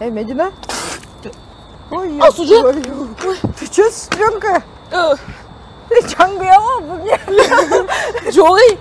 Эй, Медина? Ой, Асужа? Ты что, сестренка? Ты чаңғыяма бұл не? Жоғай.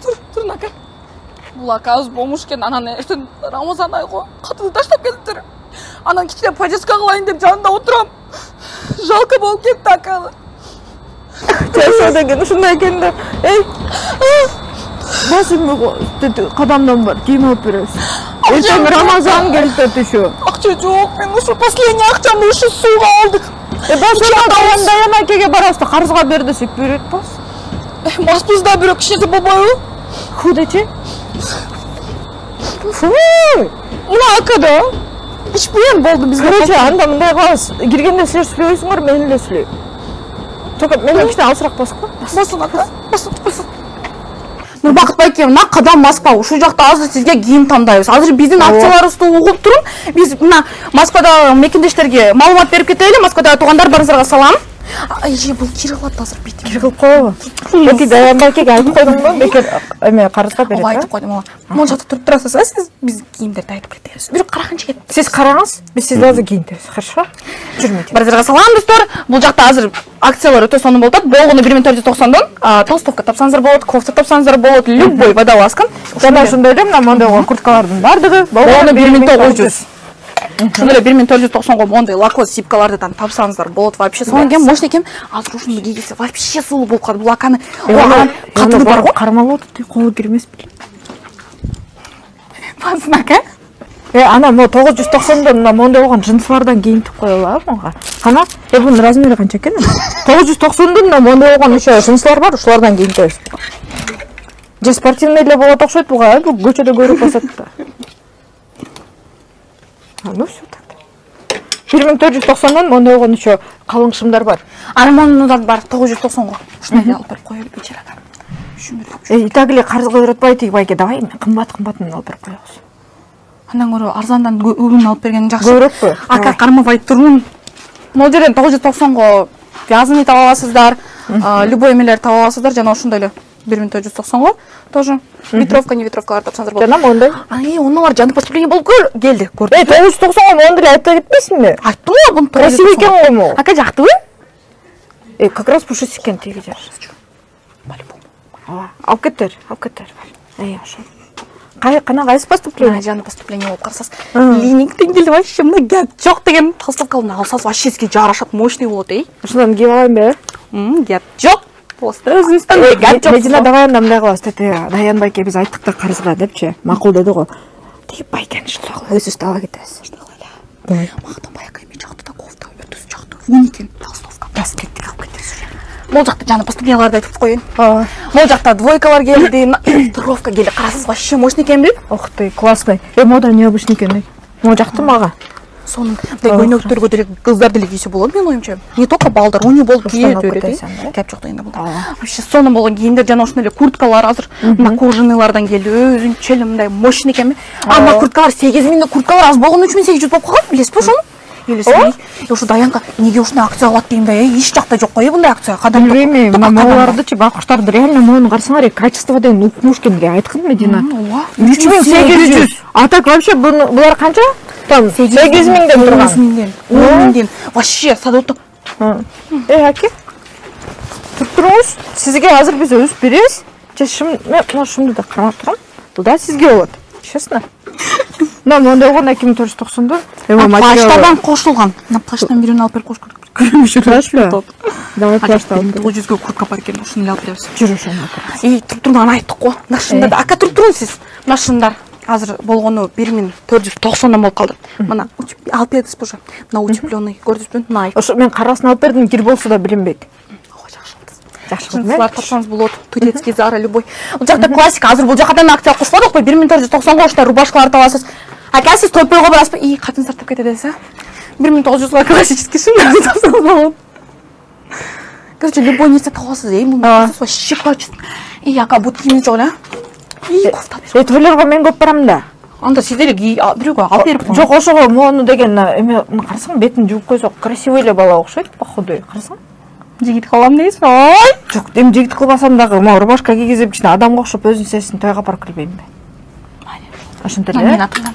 Тұр, нака. Бұл ака аз болмыш кен, ананы ертен Рамазан ай ғой. Қатыны таштап келдіктір. Анан кичіне подеска қылайын деп жанында отырам. Жалко болып кетті аканы. Чайсада кен, ұшындай кенді. Эй! Басым қадамдан бар, киім алып бересің. Ертең Рамазан келді еще. Ақша жоқ, мен ұшы последний ақшамды ұшы суға алдық. Бас Даян әкеге барасты, қарызға берді, сек береді бас. Маспыз да бір кішнеті болмай ой. Худачи? Фу! Мұна ака да. Ішпейін болды бізге. Короче, анда мұндай қалас. Кіргенде сілер сүлейсіңдер, мен де сүлей. Только мен кішіне алсырақ басып қой. Басын ака, басын. Нұрбақыт байке, мына қадам Москва, шу жақта азыр сізге киім таңдайбыз. Азыр біздің акциялар үсті оқып тұрын. Біз мына Москвада мекендештерге маалымат беріп кетелі. Москвада туғандар барыңыздарға салам. Айже, бұл кері қылады азыр бейтім. Кері қылып қойы. Өте Даян байкеге айтып қойдың ба? Бекер қарызға береді. Айтып қойдым ола. Мұн жақта тұрып тұрасыз, сіз біз киімдерді айтып кетеміз. Бір қарақыншы кет. Сіз қараңыз, біз сіз азы киінтеміз. Хорошо? Жүрмейді. Барыңыздарға салам достар. Бұл жақта азыр акциялар өте соны болды. Болғыны 1490-дан толстовка тапсаңыздар болады, кофта тапсаңыздар болады, любой водолазкан. Жана шындай эле, мына мондой курткалардын бардыгы болғаны 1900. Шындай 1490-го мондай лаклы сипкаларды тапсаңыздар болады вообще. Содан кейін мощный екен, азыр ушуну кийгенсе вообще сулуу болуп калды. Бул аканы катыны бар го. Кармалып отуп, колу кирмес беле. Пазнака? Ана мо 990-дан мына мондай болгон жынсылардан кийинтип коелу мага. Кана, бунун размери канча экен? 990-дан мына мондай болгон еще жынсылар бар, ушулардан кийинтебиз. Же спортивный эле болот окшойт буга, бул көчөдө көрүп басат да. Ну все так. 1490-дан мондай болгон еще калың шымдар бар. Армонундар бар 990-го. Ушуну алып берип коелу бечарага. Так эле карызга үйрөтпай тиги байке, давай кымбат-кымбатын алып берип коебуз. Андан көрө арзандан көбүн алып берген жакшы. Көрөппү? Ака кармабай турун. Могул жерден 990-го вязаный таба аласыздар, любой эмелер таба аласыздар, жана ошондой эле 1490-го тоже ветровка, не ветровкалар тапсаңыздар болот. Жана мондай. Оналар жанды поступление болуп келди. 990-го мондай айта кетпейсиңби? Айттым го, буну красивый экен го му. Ака жактыбы? Как раз пушистик экен тиги жер. Алып кеттер. Ошо. Кана кайсы поступление? Жанды поступление болуп карасыз. Линингден келди вообще мына гап жок деген толстовканы алсаңыз вообще сизге жарашат, мощный болот, Ошондон кийип алайынбы? Гап жок. Просто өзүңүздөн гап жок. Медина давайында мындай кылабыз, Даян байке биз айттык да карызга депчи, макул деди го. Тиги байкени ушундай кылып өзүбүз ала кетебиз. Давай. Мактанбай ака эме жакты да кофта, өтөс жакты. Уникен толстовка. Баскеттик алып кетебиз. Могул жакта жана поступленияларды айтып коеюн. Могул жакта двойкалар келди, ветровка келди. Карасыз вообще мощный экен бил? Ох ты, классный. Мода необычный экен. Могул жакты мага. Сонун көйнөктөргө деле кыздар деле кийсе болот менин оюмча. Не только балдар, уни болуп кийет берет. Кеп жок дегенде булда. Вообще сонун болгон кийимдер жана ошондой эле курткалар азыр мына кожаныйлардан келди. Өзүнчө эле мындай мощный экен. Мына курткалар 8000 курткалар аз болгон 3800 болуп калган, билесизби ошону? Элесиң. Ушу Даянга эмнеге ушундай акция кылат дейм да, эч жакта жок кой мындай акция. Кадам билбейм, мамалардычы бакуштарды реально мону карасаңар, качество деген укмуш экенге айткан Медина. 3800. А так вообще булар канча? Там 8000ден турган. 10.000ден. Вообще садотто. Аке. Туруңуз, сизге азыр биз өзүп беребиз. Мен шумду да кармап турам. Бул да сизге болот. Честно. Мына мондай болгон 2490-да. Плаштардан кошулган. Мына плаштан бирин алып берип коюш керек. Көрүнүшү. Давай плаштан. 900гө куртка бар экен, ушуну алып беребиз. Жүрү ошону. Туруп аны айттык го. Нашындар да ака туруп туруңуз сиз. Нашындар азыр болгону 1490 болуп калды. Мына алып бердиңиз уже. Мына утепленный көрдүңүзбү? Мына Ошо мен карасын алып бердим, кир болсо да билинбейт. Жакшы. Силар тапсаңыз болот. Турецкий, Zara, любой. Бул жакта классика. Азыр бул жакадан акция кошулат го, 1490-го ошто рубашкалар табасыз. Ака сиз тойпойго барасызбы? Катын сартап кетедиз, 1900-га классический шумдар тапсаңыз болот. Короче, любой нерсе табасыз, бул вообще качество. Ака бут кийимиз жок эле. Кофта бер. Тойлорго мен көп барам да. Анда сиздер бирөөгө алып берип жок, ошого мону деген эме карасаң бетин жууп койсо красивый эле бала окшойт, походу. Карасаң. Жигит кылам дейсиз? Ой. Жок, эми жигит кылбасам дагы, могу рубашка кийгизип, ичине адамга окшоп өзүн сесин тойго барып кирбеймби? Ошентип эле. Мен атынан.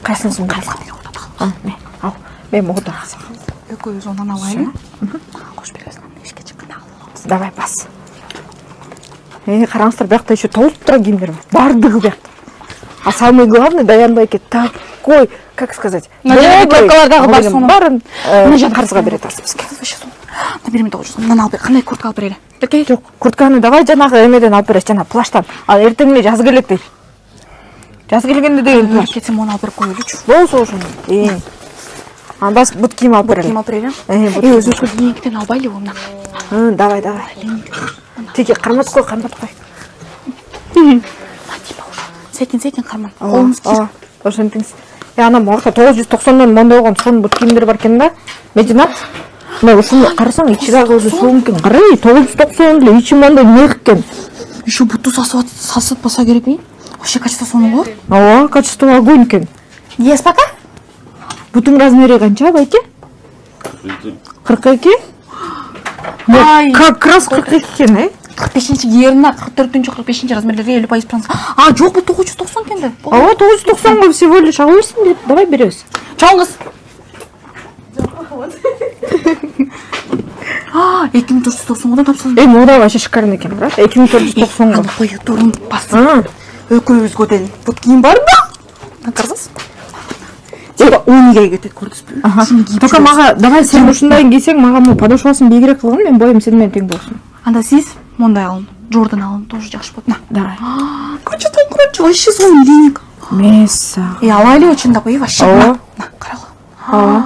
Кайсынысын? Карызга деген отат. ал мен могута экөөбүз ондан алайлы. Кош бересиң, ишке чыкканда алып аламыз. давай бас караңыздар биякта еще толуп турган кийимдер бар баардыгы биякта. А самое главное, Даян байке такой, как сказать, курткалардагы бар сону барын карызга берет азыр бизге. Берме 900 мындан алып бер. Кандай куртка алып берели? Окей? Жок, куртканы давай жанагы эмеден алып береш, жана плаштан. Ал эртең эле жаз келет дейт. Жаз келгенде деген плаш. Кетсем оны алып берип коелучу. Болсо ошону. Андас бут кийим алып берели. Кийим алып берели? Өзүбүзгө кийимкитен албайлыбы мына? Давай. Тиги кармат кой. Секин карман. Колуңуз кир. Ошентиңиз. Ана могута 990дон мондогон сонун бут кийимдер бар экен да. Мединат. Мына ушуну карасаң, ичи дагы өзү сонун экен. Карай, 990 эле ичи мондой нег экен. Еще буту сасытпаса керекпи? Вообще качество сонун го? Ооба, качество огонь экен. Ес пока? Бутун размери канча, байке? 42? Ай, как раз 42 экен, 45-нчи ерина 44-нчү 45-нчи размерлерге 50% А, жок, бул 990 экен да. Ооба, 990 го всего лишь ала берсин деп, давай беребиз. Чоң кыз. 2490 тапсаң. Мода вообще шикарный экен, брат. 2490 го. Аны кою турун басып. Экөөбүзгө деле бут кийим бар да? Карасаңыз. Типа 10 кетет, көрдүңүзбү? Только мага, давай сен ушундай кийсең, мага му подошвасын бийигирээк кылгын, мен боюм сен менен тең болсун. Анда сиз мондай алың. Джордан алың, тоже жакшы болот. Давай. Качество короче, вообще сонун линейка. Месса. Алайлы очень да, вообще. Каралы.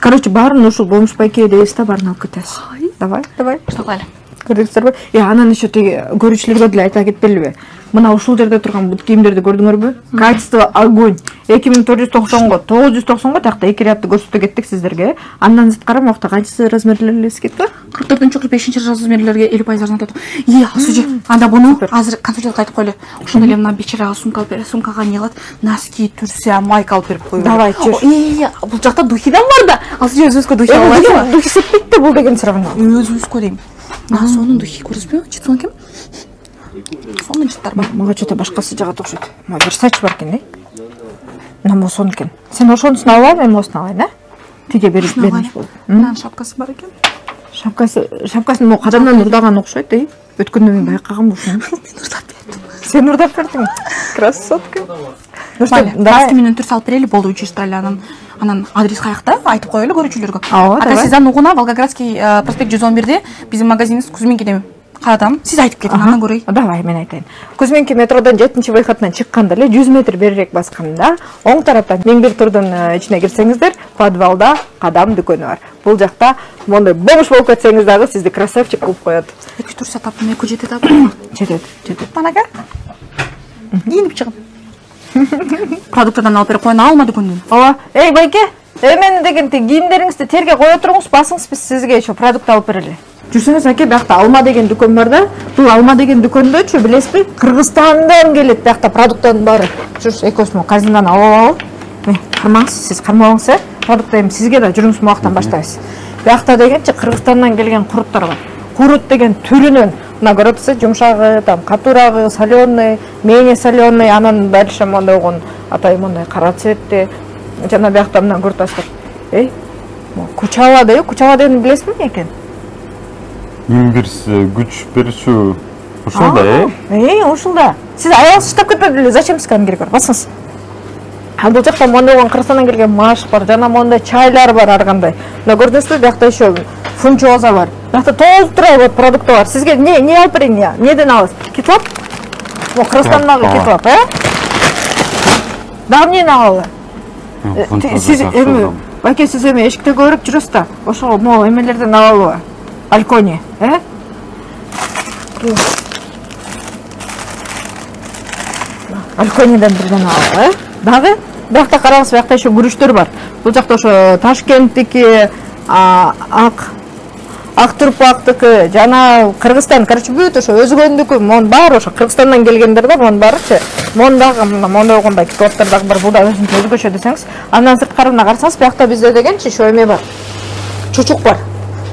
Короче, баарын ушул болмуш байке дейбиз да, баарын алып кетебиз. Давай. Что кылайлы? Көрдүңүздөрбү? Анан еще тиги көрүүчүлөргө деле айта кетпелиби? Мына ушул жерде турган бут кийимдерди көрдүңөрбү? Качество огонь. 2490го, 990го такта эки рядты көрсөтө кеттик сиздерге. Андан сырткары могута кайсы размерлер эскетти? 44-нчү 45-нчи размерлерге 50% арзандатып. Сужи, анда буну азыр консультация айтып коелу. Ошондо эле мына бечерага сумка алып берет, сумкага не кылат? Носки, турсия, майка алып берип коюу. Давай, чур. Бул жакта духидан бар да. Ал сиз өзүңүзгө духи албайсызбы? Духи сетпейт да бул деген все равно. Өзүңүзгө дейм. Сонун духи көрүңүзбү? Читсон экен. Сонун жыттар бар. Мага что-то башкасы жагат окшойт. Мына Versace бар экен, Наму сон экен. Сен ошонусун албайбы, мен осуну алайын, Тиге бериш болду. Мынанын шапкасы бар экен. Шапкасын могу кадамдан урдаган окшойт, Өткөндө мен байкагам ушуну. Мен урдап бердим. Сен урдап бердиң. Красотка. Давай менен түр салып берели, болду учистали анан адрес каякта айтып коелу көрүүчүлөргө. Ата сиз Нугуна, Волгоградский проспект 111де биздин магазинибиз Кузминкиде. Каадам, сиз айтып кетиң, андан көрөй. Давай, мен айтайын. Кузминки метродон 7-выходтан чыкканда эле 100 метр берирээк басканда, оң тараптан Меңбир турдун ичине кирсеңиздер, подвалда Кадам дүкөнү бар. Бул жакта мондай бомж болуп кетсеңиз дагы сизди красавчик кылып коет. 2 турса таптым, 2 жетет аппы. Жетет. Манага. Кийинип чыгым. Продуктардан алып берип коюн, алма дүкөндөн. Ооба, байке, эмени деген кийимдериңизди терге кое туруңуз, басыңыз, биз сизге еще продукт алып берели. Жүрсөңүз аке, биякта Алма деген дүкөн бар да. Бул Алма деген дүкөндөчү, билесизби? Кыргызстандан келет биякта продукттардын баары. Жүрүш, экөөсүн казинадан алып алып. Кармаңыз, сиз кармабаңыз, продукт эми сизге да жүрүңүз муактан баштайбыз. Биякта дегенчи Кыргызстандан келген куруттар бар. Курут деген түрүнөн, мына көрөтсүз, жумшагы, катурагы, соленый, менее соленый, анан дальше мондойгон атай мондай кара цветти. Жана биякта мына көрөтсүздөр. Кучава дейби, Кучава дегенди билесизби экен? Имбирс, күч берүүчү ошол да, ошол да. Сиз аябыңыз иштеп кетпедиби эле, зачем сизге аны керек бар? Басыңыз. Ал бул жакта мондойгон Кыргызстандан келген маш бар, жана мондай чайлар бар ар кандай. Мына көрдүңүзбү, биякта еще фунчоза бар. Биякта толтура продукты бар. Сизге не алып берейин, неден аласыз? Китлап? Кыргызстандагы китлап, Дагы эмнени алалы? Сиз эми, байке, сиз эми эшикте көрүп жүрөсүз да. Ошол могу эмелерден алалыбы? Алькони, Алькониден бирден алалы, Дагы, биякта караңыз, биякта еще күрүчтөр бар. Бул жакта ошо Ташкенттики, Актурпактыкы, жана Кыргызстан, короче, бүт ошо өзгөндүкү, мон бар ошо Кыргызстандан келгендер да, мон барычы. Мондагы мондойгондай китлаптар дагы бар, бул да өзгөчө десеңиз. Андан сырткары мына карасаңыз, биякта бизде дегенчи ошо эме бар. Чучук бар.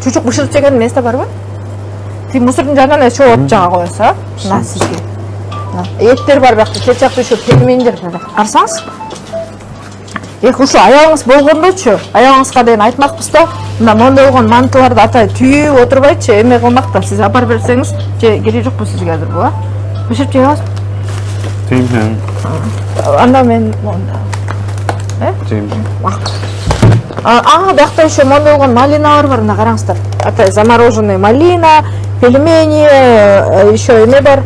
Чучук бышырып жеген место барбы? Ти мусордун жанынан ошо от жага коесуз, Мына сизге. Эттер бар биякта, кетчапты ошо пельмендер бар. Карасаңыз. ушу аягыңыз болгондочу, аягыңызга дейин айтмакпыз да, мына мондой болгон мантыларды атай түйүп отурбайчы, эме кылмак да, сиз апарып берсеңиз, же кереги жокпу сизге азыр бул, бешип жейбизби? Жеймін. Анда мен монда. Жеймін. Биякта еще мондой болгон малиналар бар, мына караңыздар. Атай замороженный малина, пельмени, еще эме бар.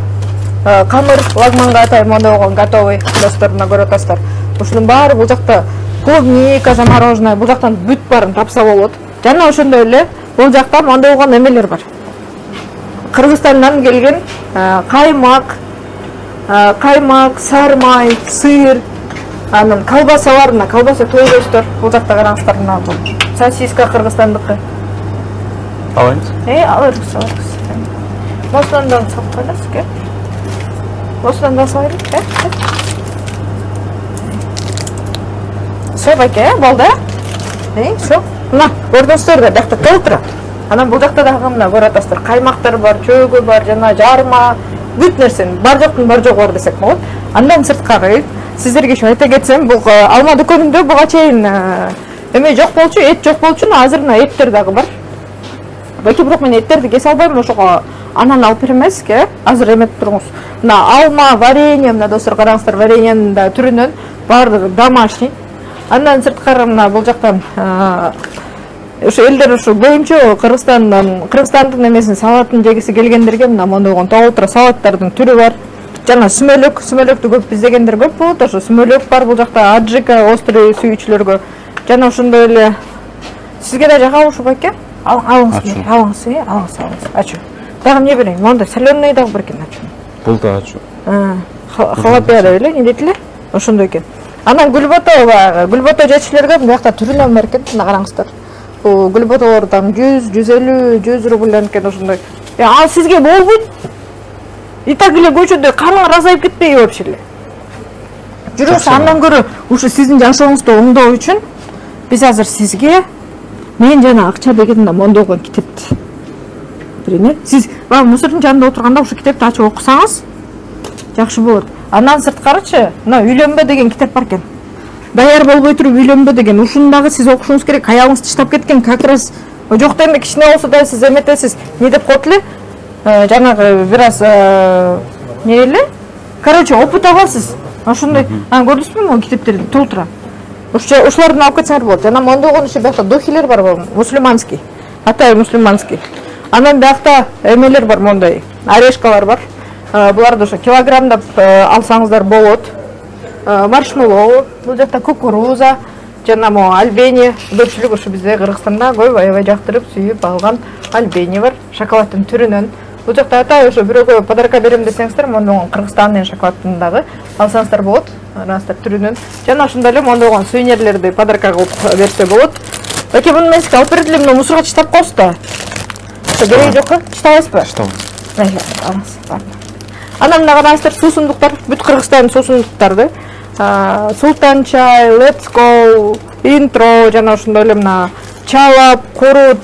Камыр, лагманга атай мондой болгон готовый достор, мына көрүп атасыздар. Ушунун баары бул жакта клубника замороженная, бул жактан бүт барын тапса болот. Жана ошондой эле бул жакта мондой болгон эмелер бар. Кыргызстандан келген каймак, сармай, сыр, анан колбасалар, мына колбаса тойлойсуздар. Бул жакта караңыздар, мына бул сосиска кыргызстандыкы. Алайыныз? Алырбыз. Осыдан да салып коелусузбу? Осыдан да салайбыз, Все, баке, болду, Все. Мына, көрдүңүздөр да, биякта толуп турат. Анан бул жакта дагы мына көрүп атасыздар, каймактар бар, чөгү бар, жана жарма, бүт нерсени, бар жоктун бар жогу бар десек болот. Андан сырткары сиздерге ошо айта кетсем, бул алма дүкөнүндө буга чейин эме жок болчу, эт жок болчу, азыр мына эттер дагы бар. Баке, бирок мен эттерди кесе албайм, ошого анан алып берем эмеске, азыр эметип туруңуз. Мына алма, варенье, мына достор караңыздар, вареньенин да түрүнөн баардыгы домашний. Андан сырткары мына бул жактан ошо элдер ошо боюнча Кыргызстандын эмесин салатын жегиси келгендерге мына мондой болгон толтура салаттардын түрү бар. Жана сүмөлөктү көп издегендер көп болот. Ошо сүмөлөк бар бул жакта, аджика, острый сүйүүчүлөргө. Жана ошондой эле сизге да жагабы ушул баке? Алыңыз. Ачу. Дагы эмне берейин? Монда соленый дагы бар экен, ачу. Бул да ачу. Халапия деп эле, эмне дейт эле? Ошондой экен. Анан гүлбото жечилерге биякта түрүнөн бар экен, мына караңыздар. Бул гүлботолор там 100, 150, 100 рубльдан экен ошондой. Ал сизге болбойт? И так эле көчөдө караңар азайып кетпейби вообще эле? Жүрөсүз, андан көрө ушу сиздин жашооңузду оңдоо үчүн биз азыр сизге мен жана акча деген мондой болгон китепти берейин. Сиз баягы мусордун жанында отурганда ушу китепти ачып окусаңыз жакшы болот. Андан сырткарычы, мына үйлөнбө деген китеп бар экен. Даяр болбой туруп үйлөнбө деген, ушуну дагы сиз окушуңуз керек. Аягыңыз тыштап кеткен, как раз жок эми кичине болсо да сиз эметесиз. Не деп коет эле? Жанагы бир аз не эле? Короче, опыт аласыз. Ошондой, көрдүңүзбү могу китептерди толтура. Ушуларды алып кетсеңер болот. Жана мондой болгон иши биякта духилер бар, мусульманский. Атай мусульманский. Анан биякта эмелер бар мондай, орешкалар бар. Буларды ошо килограммдап алсаңыздар болот. Маршмеллоу, бул жакта кукуруза, жана могу альбени. Көпчүлүк ошо бизде Кыргызстанда көп аябай жактырып сүйүп алган альбени бар, шоколаддын түрүнөн. Бул жакта атай ошо бирөөгө подарка берем десеңиздер, мондой шоколаддын шоколаддын алсаңыздар болот, караңыздар түрүнөн. Жана ошондой эле мондой болгон сувенирлерди подарка кылып берсе болот. Баке, муну мен сизге алып берди эле, муну мусорго чыштап коесуздар. Кереги жокпу? Чыштабайсызбы? Чыштабайбыз. Анан мына караңыздар, суусундуктар, бүт Кыргызстандын суусундуктарды. Султан чай, Let's Go, Intro, жана ошондой эле мына чалап, курут,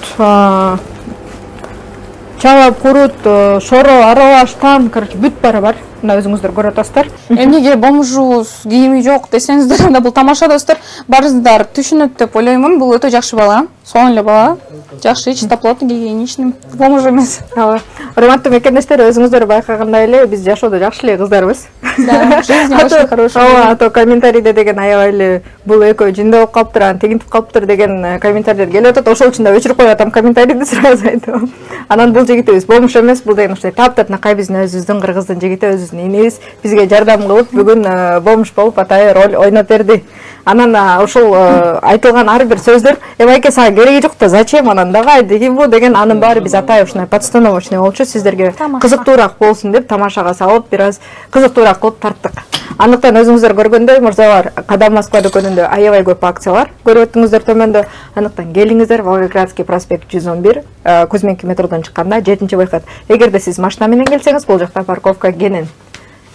шоро, аралаш, там, короче, бүт баары бар. Мына өзүңүздөр көрүп атасыздар. Эмнеге бомжу кийими жок десеңиздер, анда бул тамаша достор. Баарыңыздар түшүнөт деп ойлоймун. Бул өтө жакшы бала. Сонун эле бала. Жакшы чыдаплат, гигиеничный. Бомж эмес. Урматтуу мекендештер, өзүңүздөр байкагандай эле биз жашоодо жакшы эле кыздарбыз. Да, жизнь очень хорошая. Ато комментарийде деген аябай эле бул экөө жинде болуп калыптыр, анан тигинтип калыптыр деген комментарийлер келип атат. Ошол үчүн да өчүрүп коюп атам комментарийди, сразу айтам. Анан бул жигитибиз бомж эмес, бул деген ушундай таптакай биздин өзүбүздүн Кыргыздын жигити, өзүбүздүн энебиз бизге жардам кылып бүгүн бомж болуп атай роль ойноп берди. Анан ушул айтылган ар бир сөздөр эбайке сага кереги жок да, зачем анан давай деген бу деген, анын баары биз атай ушундай подстановочный болчу, сиздерге кызыктуураак болсун деп тамашага салып бир аз кызыктуураак кылып тарттык. Андыктан өзүңүздөр көргөндөй, мырзалар, Кадам Москва дүкөнүндө аябай көп акциялар көрүп өттүңүздөр төмөндө. Андыктан келиңиздер, Волгоградский проспект 111, Кузьминки метродон чыкканда 7-выход. Эгерде сиз машина менен келсеңиз, бул жакта парковка кенен.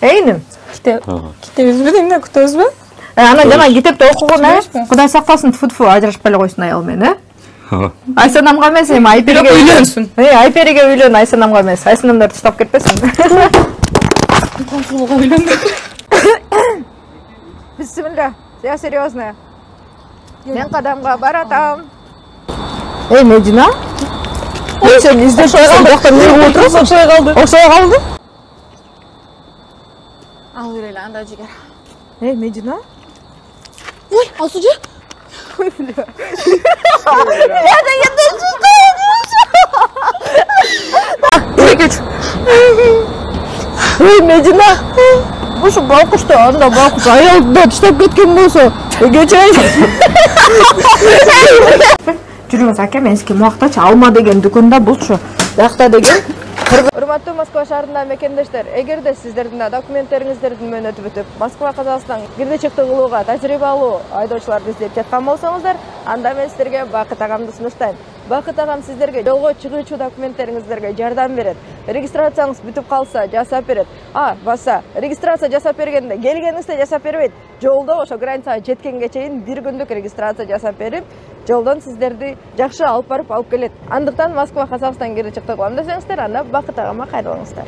Эйним? Китебизби дейм, күтөбүзбү? Анан жана китепти окугун, Кудай сактасын, тфу-тфу, ажырашпай эле койсун аял менен, Айсанамга эмес, эми Айпериге үйлөнсүн. Айпериге үйлөн, Айсанамга эмес. Айсанамдар тыштап кетпесин. Консулга үйлөндү. Бисмилля, я серьезная. Мен кадамга баратам. Эй, Медина? Сен издеп сен жакта не кылып отурсуң? Окшой калды. Окшой калды? Ал бер эле анда жигер. Эй, Медина? Ой, Алсу же. Ой, бля. Эй, Медина! Ушу балкучта, анда балкуч аялды таштап кеткен болсо, кечирейин. Жүрүңүз аке, мен сизге муактач алма деген дүкөндө булчу. Бакта деген Урматтуу Москва шаарындагы мекендештер, эгерде сиздердин документтериңиздердин мөөнөтү бүтүп, Москва Казакстан кирди чыкты кылууга тажрыйба алуу айдоочуларды издеп жаткан болсоңуздар, анда мен сиздерге Бакыт агамды сунуштайм. Бакыт агам сиздерге жолго чыгуучу документтериңиздерге жардам берет. Регистрацияңыз бүтүп калса, жасап берет. Баса, регистрация жасап бергенде келгениңизде жасап бербейт. Жолдо ошо границага жеткенге чейин бир күндүк регистрация жасап берип, жолдон сиздерди жакшы алып барып алып келет. Андыктан Москва Казакстан кире чыкты кылам десеңиздер, анда Бакыт агама кайрылыңыздар.